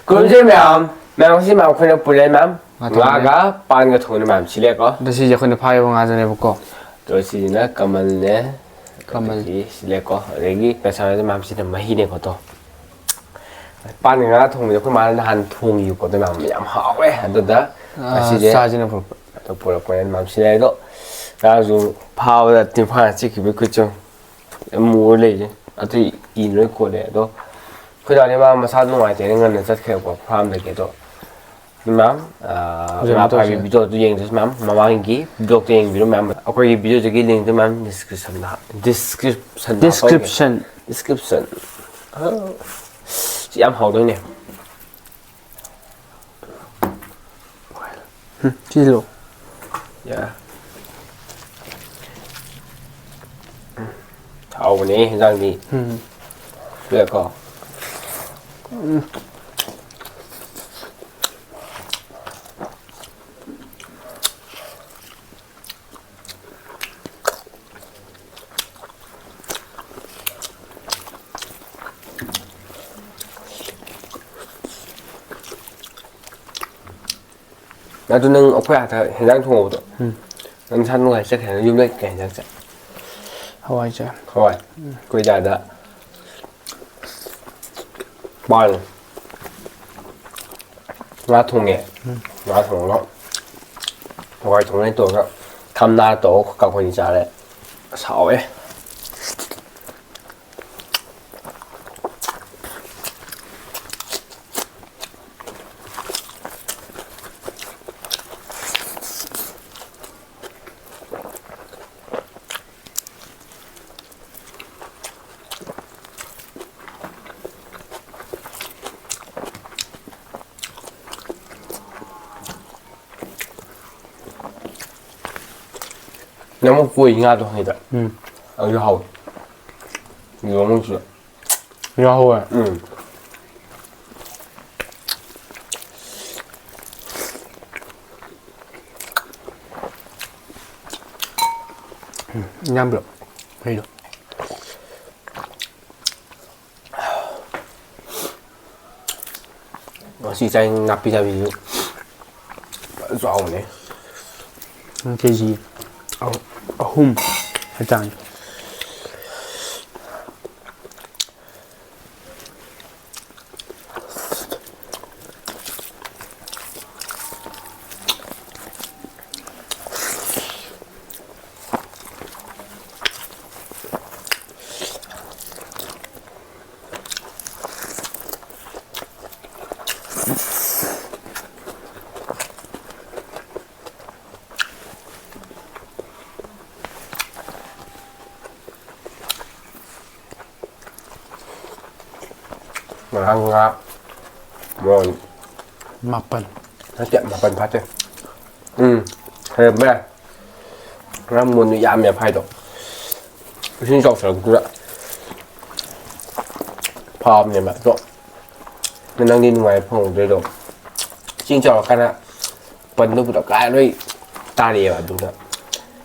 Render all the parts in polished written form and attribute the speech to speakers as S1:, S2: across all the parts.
S1: Kunci mam, memang sih mau kena pulai mam. Ngaga pan ga thongna mam chile ko.
S2: Dasi je khone phai nga jane ko.
S1: To si na kamal ne kamal hi chile ko. Regi pesa mam si na mahi ne ko to. Pan ga thong me ko ma na han thong yu ko to mam yam hao we. Ado da asi je
S2: sa jine pur.
S1: To pura ko mam chile do. Da zu phao da tin pha chi ki be ku chung. Mu le je. Ati yin le ko le do. คือตอนนี้ว่ามาซาดนุ่งไอเจนเงินจะเขียวกับพรามเด็กเจ้ามั้งมาพายวิดีโอตัวเองใช่ไหมมาวางกี่บล็อกตัวเองวิดีโอมั้งเอาไปวิดีโอจะกี่ลิงก์ตัวมั้ง description นะ description ที่อัน好ด้วยเนี่ย
S2: ที่โล
S1: เอาวันนี้ร่างดีเพื่อก็แล้วตัวนึงเอาไปอาจจะเห็นร่างทงตัวนั่นท่านหน่วยจะเห็นยุ่งได้แก่จังจะ
S2: 好啊จ้ะ
S1: 好啊กุยจ่าเด้อบ้านงาทงเนี่ยงาทงแล้วเอาไว้ทงในตัวก็ทำนาโตกับคนจ่าเลยสาวเอ้น้ำมันกุยงาตัวนี้จ้ะเอาอยู่เฮาอยู่มันจุด
S2: อยู่เฮาอ่ะยำเปล่าไม่รู้
S1: 我是在那比较比较抓我呢
S2: เคจีเอาหุ่มอาจารย์
S1: Mangga Rồi
S2: Mapan
S1: Nó chậm mapan phát chứ Thêm bé Nó muốn đi giảm nhập hai độ Xin chọc sở cũng được Phòm này mà độ Mình đang đi ngoài phòng đây độ Xin chọc cái này Phần nó bị đọc cái đấy Ta đi vào đúng đó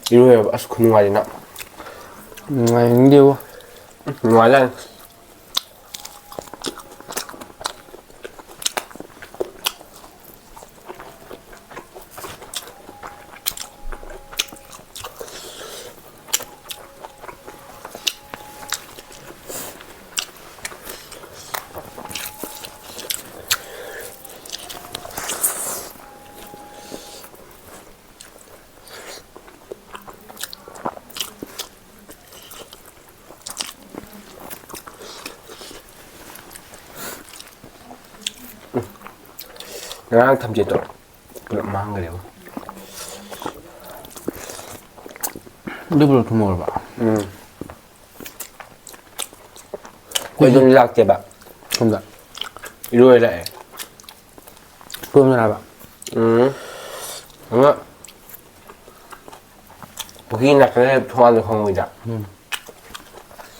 S1: Đi rồi bà không ngoài đi nọ
S2: Ngoài những điều
S1: Ngoài ra ngaraang thamje to pulap mangare
S2: Dibro tumor ba.
S1: Koi dum lakte ba
S2: Tumda.
S1: iroi la
S2: Tumda ba.
S1: nga Puki nak ne thwa lo khong ida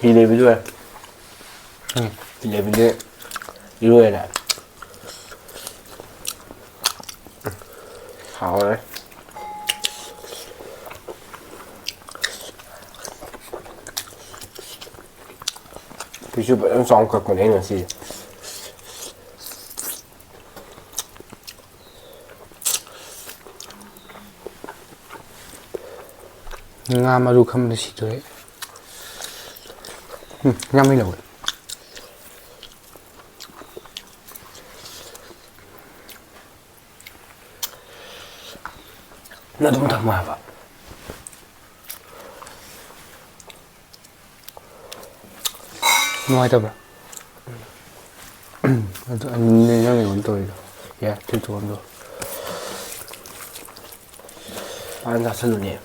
S1: hi le bi lo hi le bi le iroi la hao đấy必须把人装个过年的是，
S2: Nga maru kham da si tore. Nga mai lawe. Na dum thak ma ba. Nuai ta ba. Anh nên nhớ mình tôi rồi. Yeah, tôi tôi rồi.
S1: Anh ta xin nhỉ.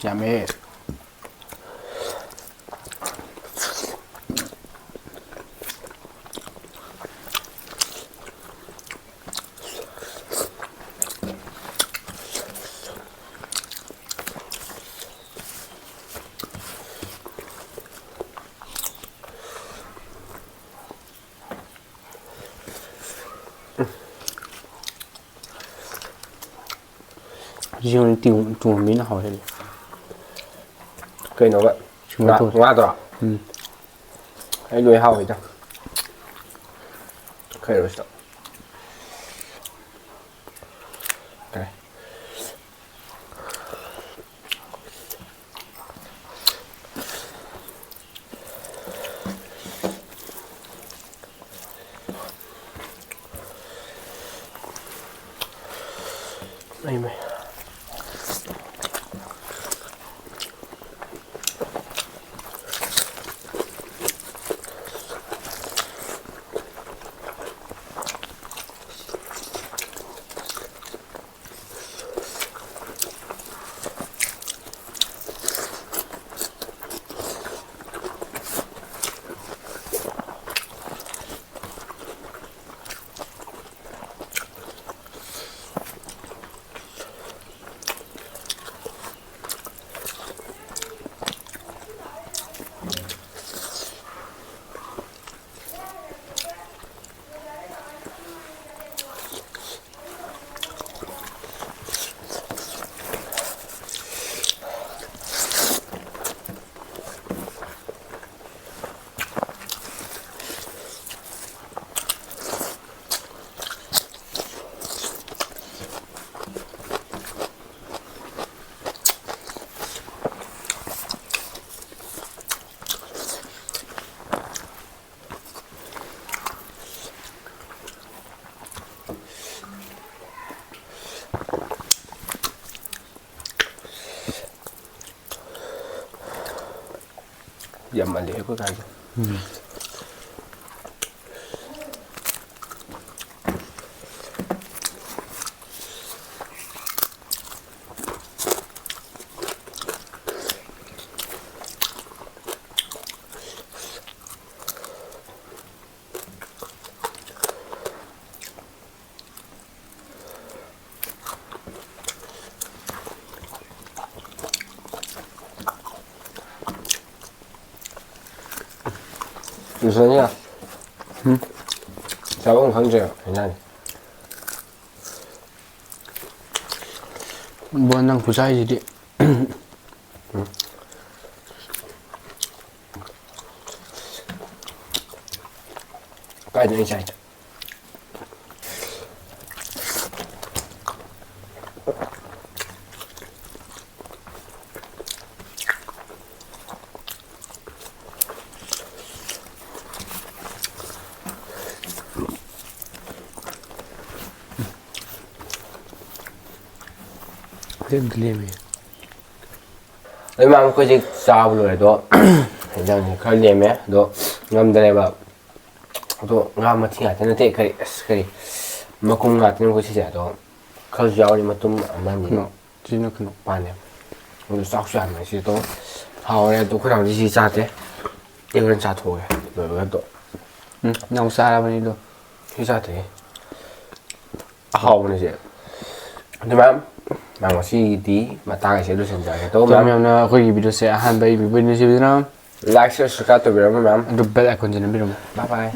S2: Yummy. Riêng tiêu chuồng miếng hỏi đi.
S1: Cây nó vậy. Ngã rồi. Hãy nuôi hao vậy ta. Cây rồi sao? Cây. Đây mày. ꯌꯥꯝꯃꯜꯂꯦ ꯑꯩꯈꯣꯏ ꯀꯥꯏꯗꯣ 유선이야.
S2: 응?
S1: 자원 강제야. 괜찮아.
S2: 뭐 난 부자이지.
S1: 응? 빨리 내자 이제.
S2: Thêm cái liềm
S1: Đấy mà có gì sao rồi đó. Rằng thì khơi liềm ấy, đó ngâm đây mà đó ngâm mà thiên thế này cái mà cũng ngạt nên có gì đó khơi gió thì mà tụm mà gì
S2: nó chỉ nó không
S1: pan này rồi sọc xoàn mà chỉ đó hào này tôi không làm gì ra thế yêu lên ra thôi rồi cái đó
S2: nhau xa ra bên đi luôn
S1: khi ra thế hào này gì nhưng mà một xí tí mà ta cái sẽ được sinh ra cái đó
S2: mà em nó có gì video sẽ hand bay bị bên đây chứ nào
S1: like share subscribe tôi biết mà
S2: được bell icon trên bên
S1: bye bye